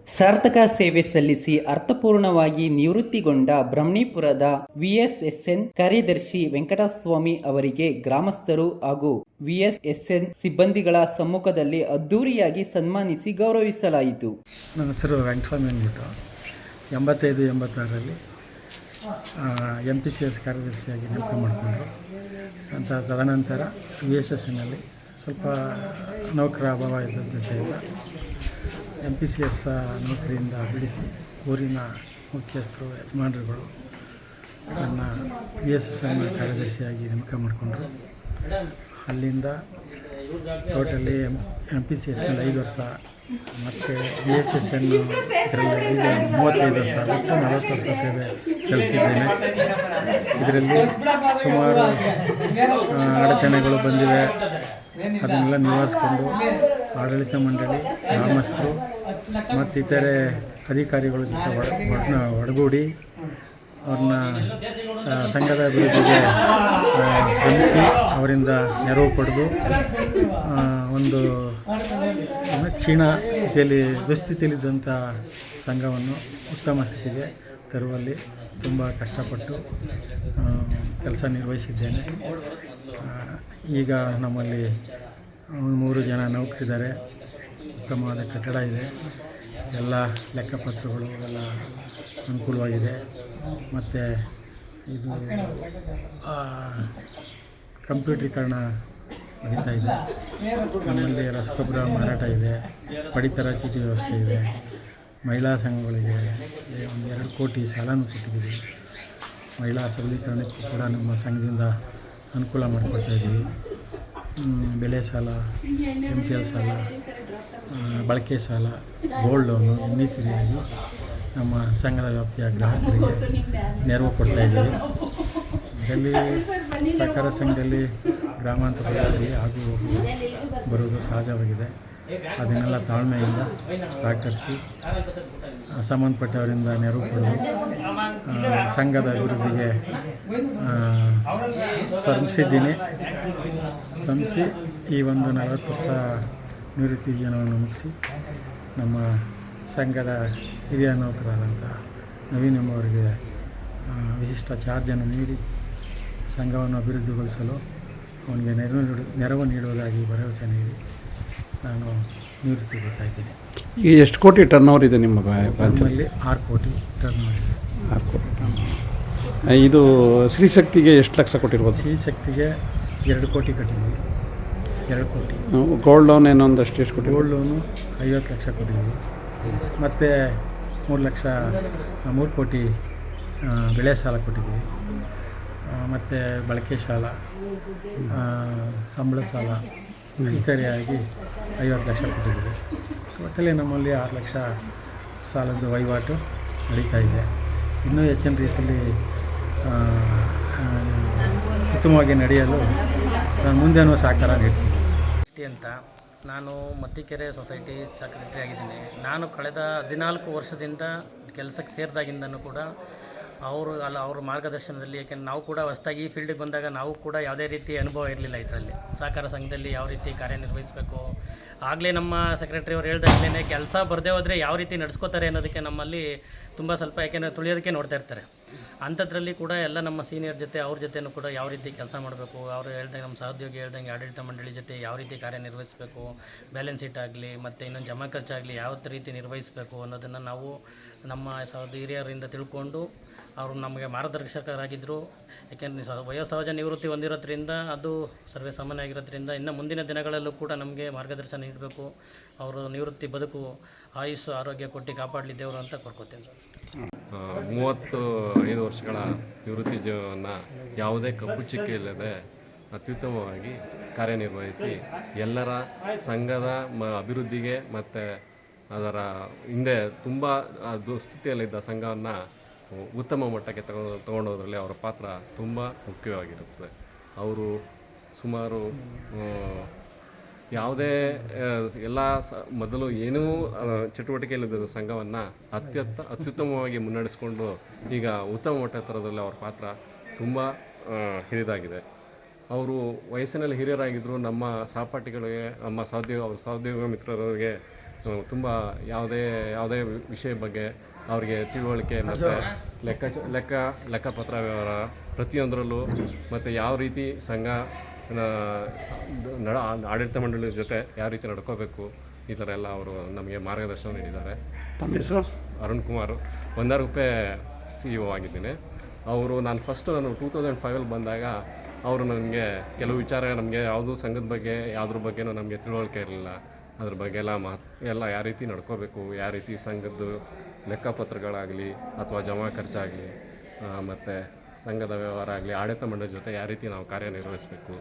ಸಾರ್ಥಕ ಸೇವೆ ಸಲ್ಲಿಸಿ ಅರ್ಥಪೂರ್ಣವಾಗಿ ನಿವೃತ್ತಿಗೊಂಡ ಬ್ರಹ್ಮಣಿಪುರದ ವಿಎಸ್ಎಸ್ಎನ್ ಕಾರ್ಯದರ್ಶಿ ವೆಂಕಟಸ್ವಾಮಿ ಅವರಿಗೆ ಗ್ರಾಮಸ್ಥರು ಹಾಗೂ ವಿಎಸ್ಎಸ್ಎನ್ ಸಿಬ್ಬಂದಿಗಳ ಸಮ್ಮುಖದಲ್ಲಿ ಅದ್ದೂರಿಯಾಗಿ ಸನ್ಮಾನಿಸಿ ಗೌರವಿಸಲಾಯಿತು. ನನ್ನ ಹೆಸರು ವೆಂಕಟಸ್ವಾಮಿ ಅಂದ್ಬಿಟ್ಟು 85-86ರಲ್ಲಿ MPCS ಕಾರ್ಯದರ್ಶಿಯಾಗಿ ನೇಮಕ ಮಾಡಿಕೊಂಡ್ರು. ಅಂತ ತದನಂತರ VSSನಲ್ಲಿ ಸ್ವಲ್ಪ ನೌಕರ ಅಭಾವ ಇದ್ದ ದಶೆಯಿಂದ MPCS ನೌಕರಿಯಿಂದ ಬಿಡಿಸಿ ಊರಿನ ಮುಖ್ಯಸ್ಥರು ಯಜಮಾನರುಗಳು ನನ್ನ VSSN ಕಾರ್ಯದರ್ಶಿಯಾಗಿ ನೇಮಕ ಮಾಡಿಕೊಂಡ್ರು. ಅಲ್ಲಿಂದ ಟೋಟಲಿ MPCSನಲ್ಲಿ 5 ವರ್ಷ ಮತ್ತು VSSN ಇದರಲ್ಲಿ 35 ವರ್ಷ ಮತ್ತು 40 ವರ್ಷ ಸೇವೆ ಸಲ್ಲಿಸಿದ್ದೇನೆ. ಇದರಲ್ಲಿ ಸುಮಾರು ಅಡಚಣೆಗಳು ಬಂದಿವೆ. ಅದನ್ನೆಲ್ಲ ನಿವಾರಿಸ್ಕೊಂಡು ಆಡಳಿತ ಮಂಡಳಿ, ಗ್ರಾಮಸ್ಥರು ಮತ್ತು ಇತರೆ ಅಧಿಕಾರಿಗಳ ಜೊತೆ ಒಡಗೂಡಿ ಅವ್ರನ್ನ ಸಂಘದ ಅಭಿವೃದ್ಧಿಗೆ ಶ್ರಮಿಸಿ ಅವರಿಂದ ನೆರವು ಪಡೆದು ಒಂದು ಕ್ಷೀಣ ಸ್ಥಿತಿಯಲ್ಲಿ ದುಸ್ಥಿತಿಯಲ್ಲಿದ್ದಂಥ ಸಂಘವನ್ನು ಉತ್ತಮ ಸ್ಥಿತಿಗೆ ತರುವಲ್ಲಿ ತುಂಬ ಕಷ್ಟಪಟ್ಟು ಕೆಲಸ ನಿರ್ವಹಿಸಿದ್ದೇನೆ. ಈಗ ನಮ್ಮಲ್ಲಿ 3 ಜನ ನೌಕರಿದ್ದಾರೆ. ಉತ್ತಮವಾದ ಕಟ್ಟಡ ಇದೆ. ಎಲ್ಲ ಲೆಕ್ಕಪತ್ರಗಳು ಎಲ್ಲ ಅನುಕೂಲವಾಗಿದೆ. ಮತ್ತು ಇದು ಕಂಪ್ಯೂಟ್ರೀಕರಣ ನಡೀತಾ ಇದೆ. ನಮ್ಮಲ್ಲಿ ರಸಗೊಬ್ಬರ ಮಾರಾಟ ಇದೆ, ಪಡಿತರ ಚೀಟಿ ವ್ಯವಸ್ಥೆ ಇದೆ, ಮಹಿಳಾ ಸಂಘಗಳಿಗೆ 1-2 ಕೋಟಿ ಸಾಲನೂ ಕೊಟ್ಟಿದ್ದೀವಿ. ಮಹಿಳಾ ಸಬಲೀಕರಣಕ್ಕೂ ಕೂಡ ನಮ್ಮ ಸಂಘದಿಂದ ಅನುಕೂಲ ಮಾಡಿಕೊಡ್ತಾಯಿದ್ದೀವಿ. ಬೆಳೆ ಸಾಲ, MTL ಸಾಲ, ಬಳಕೆ ಸಾಲ, ಗೋಲ್ಡ್ ಲೋನು ಇನ್ನಿತರೆಯಾಗಿ ನಮ್ಮ ಸಂಘದ ವ್ಯಾಪ್ತಿಯ ಗ್ರಾಹಕರಿಗೆ ನೆರವು ಕೊಡ್ತಾಯಿದ್ದೀವಿ. ಇದರಲ್ಲಿ ಸಹಕಾರ ಸಂಘದಲ್ಲಿ ಗ್ರಾಮಾಂತರ ಪ್ರದೇಶದಲ್ಲಿ ಆಗು ಹೋಗುವುದು ಬರುವುದು ಸಹಜವಾಗಿದೆ. ಅದನ್ನೆಲ್ಲ ತಾಳ್ಮೆಯಿಂದ ಸಹಕರಿಸಿ ಸಂಬಂಧಪಟ್ಟವರಿಂದ ನೆರವು ಪಡೆದು ಸಂಘದ ಅಭಿವೃದ್ಧಿಗೆ ಶ್ರಮಿಸಿ ಈ ಒಂದು 40 ವರ್ಷ ನಿವೃತ್ತಿ ಜೀವನವನ್ನು ಮುಗಿಸಿ ನಮ್ಮ ಸಂಘದ ಹಿರಿಯ ನೌಕರಾದಂಥ ನವೀನ್ ಎಂಬುವರಿಗೆ ವಿಶಿಷ್ಟ ಚಾರ್ಜನ್ನು ನೀಡಿ ಸಂಘವನ್ನು ಅಭಿವೃದ್ಧಿಗೊಳಿಸಲು ಅವನಿಗೆ ನೆರವು ನೀಡುವುದಾಗಿ ಭರವಸೆ ನೀಡಿ ನಾನು ನಿವೃತ್ತಿ ಕೊಡ್ತಾಯಿದ್ದೀನಿ. ಈಗ ಎಷ್ಟು ಕೋಟಿ ಟರ್ನ್ ಓವರ್ ಇದೆ ನಿಮ್ಮ ನಮ್ಮಲ್ಲಿ? 6 ಕೋಟಿ ಟರ್ನ್ ಓವರ್ ಇದೆ. 6 ಕೋಟಿ. ಇದು ಸ್ತ್ರೀಶಕ್ತಿಗೆ ಎಷ್ಟು ಲಕ್ಷ ಕೊಟ್ಟಿರ್ಬೋದು? ಸ್ತ್ರೀಶಕ್ತಿಗೆ 2 ಕೋಟಿ ಕಟ್ಟಿದ್ದೀವಿ. 2 ಕೋಟಿ. ಗೋಲ್ಡ್ ಲೋನ್ ಏನೋ ಒಂದಷ್ಟು ಎಷ್ಟು ಕೊಟ್ಟು? ಗೋಲ್ಡ್ ಲೋನು 50 ಲಕ್ಷ ಕೊಟ್ಟಿದ್ದೀವಿ. ಮತ್ತು 3 ಕೋಟಿ ಬೆಳೆ ಸಾಲ ಕೊಟ್ಟಿದ್ದೀವಿ. ಮತ್ತು ಬಳಕೆ ಸಾಲ, ಸಂಬಳ ಸಾಲ ಇತರೆಯಾಗಿ 50 ಲಕ್ಷ ಕೊಟ್ಟಿದ್ದೀವಿ. ಒಟ್ಟಲ್ಲಿ ನಮ್ಮಲ್ಲಿ 6 ಲಕ್ಷ ಸಾಲದ ವಹಿವಾಟು ನಡೀತಾ ಇದೆ. ಇನ್ನೂ ಹೆಚ್ಚಿನ ರೀತಿಯಲ್ಲಿ ಉತ್ತಮವಾಗಿ ನಡೆಯಲು ನಾನು ಮುಂದೇನೂ ಸಹಕಾರ ನೀಡ್ತೀನಿ ಅಂತ. ನಾನು ಮತ್ತಿಕೆರೆ ಸೊಸೈಟಿ ಸೆಕ್ರೆಟರಿ ಆಗಿದ್ದೀನಿ. ನಾನು ಕಳೆದ 14 ವರ್ಷದಿಂದ ಕೆಲಸಕ್ಕೆ ಸೇರಿದಾಗಿಂದನೂ ಕೂಡ ಅವ್ರ ಮಾರ್ಗದರ್ಶನದಲ್ಲಿ, ಏಕೆಂದರೆ ನಾವು ಕೂಡ ಹೊಸದಾಗಿ ಈ ಫೀಲ್ಡಿಗೆ ಬಂದಾಗ ನಾವು ಕೂಡ ಯಾವುದೇ ರೀತಿ ಅನುಭವ ಇರಲಿಲ್ಲ. ಇದರಲ್ಲಿ ಸಹಕಾರ ಸಂಘದಲ್ಲಿ ಯಾವ ರೀತಿ ಕಾರ್ಯನಿರ್ವಹಿಸಬೇಕು, ಆಗಲೇ ನಮ್ಮ ಸೆಕ್ರೆಟರಿಯವರು ಹೇಳ್ದಾಗಲೇ ಕೆಲಸ ಬರದೇ ಹೋದರೆ ಯಾವ ರೀತಿ ನಡೆಸ್ಕೋತಾರೆ ಅನ್ನೋದಕ್ಕೆ ನಮ್ಮಲ್ಲಿ ತುಂಬ ಸ್ವಲ್ಪ, ಯಾಕೆಂದರೆ ತುಳಿಯೋದಕ್ಕೆ ನೋಡ್ತಾ ಇರ್ತಾರೆ. ಅಂಥದ್ರಲ್ಲಿ ಕೂಡ ಎಲ್ಲ ನಮ್ಮ ಸೀನಿಯರ್ ಜೊತೆ ಅವ್ರ ಜೊತೆನೂ ಕೂಡ ಯಾವ ರೀತಿ ಕೆಲಸ ಮಾಡಬೇಕು, ಅವರು ಹೇಳ್ದಂಗೆ ನಮ್ಮ ಸಹೋದ್ಯೋಗಿ ಹೇಳ್ದಂಗೆ ಆಡಳಿತ ಮಂಡಳಿ ಜೊತೆ ಯಾವ ರೀತಿ ಕಾರ್ಯನಿರ್ವಹಿಸಬೇಕು, ಬ್ಯಾಲೆನ್ಸ್ ಶೀಟ್ ಆಗಲಿ ಮತ್ತು ಇನ್ನೊಂದು ಜಮಾ ಖರ್ಚಾಗಲಿ ಯಾವ ರೀತಿ ನಿರ್ವಹಿಸಬೇಕು ಅನ್ನೋದನ್ನು ನಾವು ನಮ್ಮ ಹಿರಿಯರಿಂದ ತಿಳ್ಕೊಂಡು ಅವರು ನಮಗೆ ಮಾರ್ಗದರ್ಶಕರಾಗಿದ್ದರು. ಯಾಕೆಂದರೆ ವಯೋಸಹಜ ನಿವೃತ್ತಿ ಹೊಂದಿರೋದ್ರಿಂದ ಅದು ಸರ್ವೇ ಸಾಮಾನ್ಯ ಆಗಿರೋದ್ರಿಂದ ಇನ್ನು ಮುಂದಿನ ದಿನಗಳಲ್ಲೂ ಕೂಡ ನಮಗೆ ಮಾರ್ಗದರ್ಶನ ನೀಡಬೇಕು. ಅವರು ನಿವೃತ್ತಿ ಬದುಕು, ಆಯುಸ್ಸು, ಆರೋಗ್ಯ ಕೊಟ್ಟು ಕಾಪಾಡಲಿ ದೇವರು ಅಂತ ಕೋರ್ಕೋತೀನಿ ಸರ್. 35 ವರ್ಷಗಳ ನಿವೃತ್ತಿ ಜೀವನವನ್ನು ಯಾವುದೇ ಕಪ್ಪು ಚುಕ್ಕೆ ಇಲ್ಲದೆ ಅತ್ಯುತ್ತಮವಾಗಿ ಕಾರ್ಯನಿರ್ವಹಿಸಿ ಎಲ್ಲರ ಸಂಘದ ಅಭಿವೃದ್ಧಿಗೆ ಮತ್ತು ಅದರ ಹಿಂದೆ ತುಂಬ ದುಸ್ಥಿತಿಯಲ್ಲಿದ್ದ ಸಂಘವನ್ನು ಉತ್ತಮ ಮಟ್ಟಕ್ಕೆ ತಗೊಂಡೋದ್ರಲ್ಲಿ ಅವರ ಪಾತ್ರ ತುಂಬ ಮುಖ್ಯವಾಗಿರುತ್ತದೆ. ಅವರು ಸುಮಾರು ಯಾವುದೇ ಎಲ್ಲ ಮೊದಲು ಏನೂ ಚಟುವಟಿಕೆಯಲ್ಲಿದ್ದ ಸಂಘವನ್ನು ಅತ್ಯುತ್ತಮವಾಗಿ ಮುನ್ನಡೆಸ್ಕೊಂಡು ಈಗ ಉತ್ತಮ ಮಟ್ಟ ತರೋದ್ರಲ್ಲಿ ಅವರ ಪಾತ್ರ ತುಂಬ ಹಿರಿದಾಗಿದೆ. ಅವರು ವಯಸ್ಸಿನಲ್ಲಿ ಹಿರಿಯರಾಗಿದ್ದರು. ನಮ್ಮ ಸಹಪಾಠಿಗಳಿಗೆ, ನಮ್ಮ ಸಹೋದ್ಯೋಗ ಮಿತ್ರರಿಗೆ ತುಂಬ ಯಾವುದೇ ವಿಷಯ ಬಗ್ಗೆ ಅವರಿಗೆ ತಿಳುವಳಿಕೆ ಮತ್ತು ಲೆಕ್ಕಪತ್ರ ವ್ಯವಹಾರ ಪ್ರತಿಯೊಂದರಲ್ಲೂ ಮತ್ತು ಯಾವ ರೀತಿ ಸಂಘ ಆಡಳಿತ ಮಂಡಳಿ ಜೊತೆ ಯಾವ ರೀತಿ ನಡ್ಕೋಬೇಕು ಈ ಥರ ಎಲ್ಲ ಅವರು ನಮಗೆ ಮಾರ್ಗದರ್ಶನ ನೀಡಿದ್ದಾರೆ. ತಮ್ಮ ಹೆಸರು? ಅರುಣ್ ಕುಮಾರ್, ಬಂದಾರುಗುಪ್ಪೆ CEO ಆಗಿದ್ದೀನಿ. ನಾನು 2005 ಬಂದಾಗ ಅವರು ನನಗೆ ಕೆಲವು ವಿಚಾರ, ನಮಗೆ ಯಾವುದೂ ಸಂಘದ ಬಗ್ಗೆ ಯಾವುದ್ರ ಬಗ್ಗೆನೂ ನಮಗೆ ತಿಳುವಳಿಕೆ ಇರಲಿಲ್ಲ. ಅದ್ರ ಬಗ್ಗೆ ಎಲ್ಲ ಯಾವ ರೀತಿ ನಡ್ಕೋಬೇಕು, ಯಾವ ರೀತಿ ಸಂಘದ್ದು ಲೆಕ್ಕಪತ್ರಗಳಾಗಲಿ ಅಥವಾ ಜಮಾ ಖರ್ಚಾಗಲಿ ಮತ್ತು ಸಂಘದ ವ್ಯವಹಾರ ಆಗಲಿ ಆಡಳಿತ ಮಂಡಳಿ ಜೊತೆ ಯಾವ ರೀತಿ ನಾವು ಕಾರ್ಯನಿರ್ವಹಿಸಬೇಕು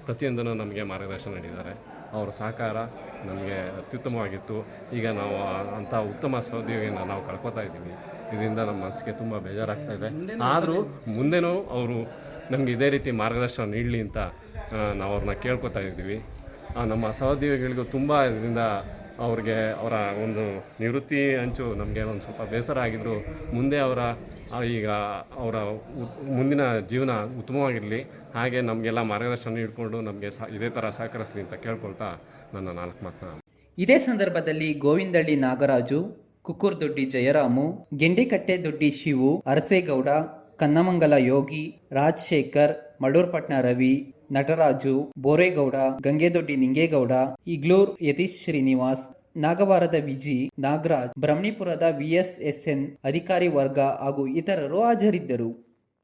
ಪ್ರತಿಯೊಂದನ್ನು ನಮಗೆ ಮಾರ್ಗದರ್ಶನ ನೀಡಿದ್ದಾರೆ. ಅವರ ಸಹಕಾರ ನಮಗೆ ಅತ್ಯುತ್ತಮವಾಗಿತ್ತು. ಈಗ ನಾವು ಅಂಥ ಉತ್ತಮ ಸಹೋದ್ಯೋಗಿಯನ್ನು ನಾವು ಕಳ್ಕೊತಾ ಇದ್ದೀವಿ. ಇದರಿಂದ ನಮ್ಮ ಮನಸ್ಸಿಗೆ ತುಂಬ ಬೇಜಾರಾಗ್ತಾಯಿದೆ. ಆದರೂ ಮುಂದೆನೂ ಅವರು ನಮಗೆ ಇದೇ ರೀತಿ ಮಾರ್ಗದರ್ಶನ ನೀಡಲಿ ಅಂತ ನಾವು ಅವ್ರನ್ನ ಕೇಳ್ಕೊತಾ ಇದ್ದೀವಿ. ನಮ್ಮ ಸಹೋದ್ಯೋಗಿಗಳಿಗೂ ತುಂಬ ಇದರಿಂದ ಅವರ ಒಂದು ನಿವೃತ್ತಿ ಅಂಚು ನಮಗೆ ಒಂದು ಸ್ವಲ್ಪ ಬೇಸರ ಆಗಿದ್ರು. ಮುಂದೆ ಅವರ ಮುಂದಿನ ಜೀವನ ಉತ್ತಮವಾಗಿರಲಿ, ಹಾಗೆ ನಮಗೆಲ್ಲ ಮಾರ್ಗದರ್ಶನ ನೀಡಿಕೊಂಡು ನಮಗೆ ಇದೇ ಥರ ಸಹಕರಿಸಲಿ ಅಂತ ಕೇಳ್ಕೊಳ್ತಾ ನನ್ನ 4 ಮಾತನ್ನ. ಇದೇ ಸಂದರ್ಭದಲ್ಲಿ ಗೋವಿಂದಳ್ಳಿ ನಾಗರಾಜು, ಕುಕ್ಕುರ್ದೊಡ್ಡಿ ಜಯರಾಮು, ಗೆಂಡೆಕಟ್ಟೆ ದೊಡ್ಡಿ ಶಿವು, ಅರಸೇಗೌಡ, ಕನ್ನಮಂಗಲ ಯೋಗಿ, ರಾಜಶೇಖರ್, ಮಡೂರ್ಪಟ್ನ ರವಿ, ನಟರಾಜು, ಬೋರೇಗೌಡ, ಗಂಗೆದೊಡ್ಡಿ ನಿಂಗೇಗೌಡ, ಇಗ್ಲೂರ್ ಯತೀಶ್ ಶ್ರೀನಿವಾಸ್, ನಾಗವಾರದ ವಿಜಿ, ನಾಗರಾಜ್, ಬ್ರಹ್ಮಣಿಪುರದ VSSN ಅಧಿಕಾರಿ ವರ್ಗ ಹಾಗೂ ಇತರರು ಹಾಜರಿದ್ದರು.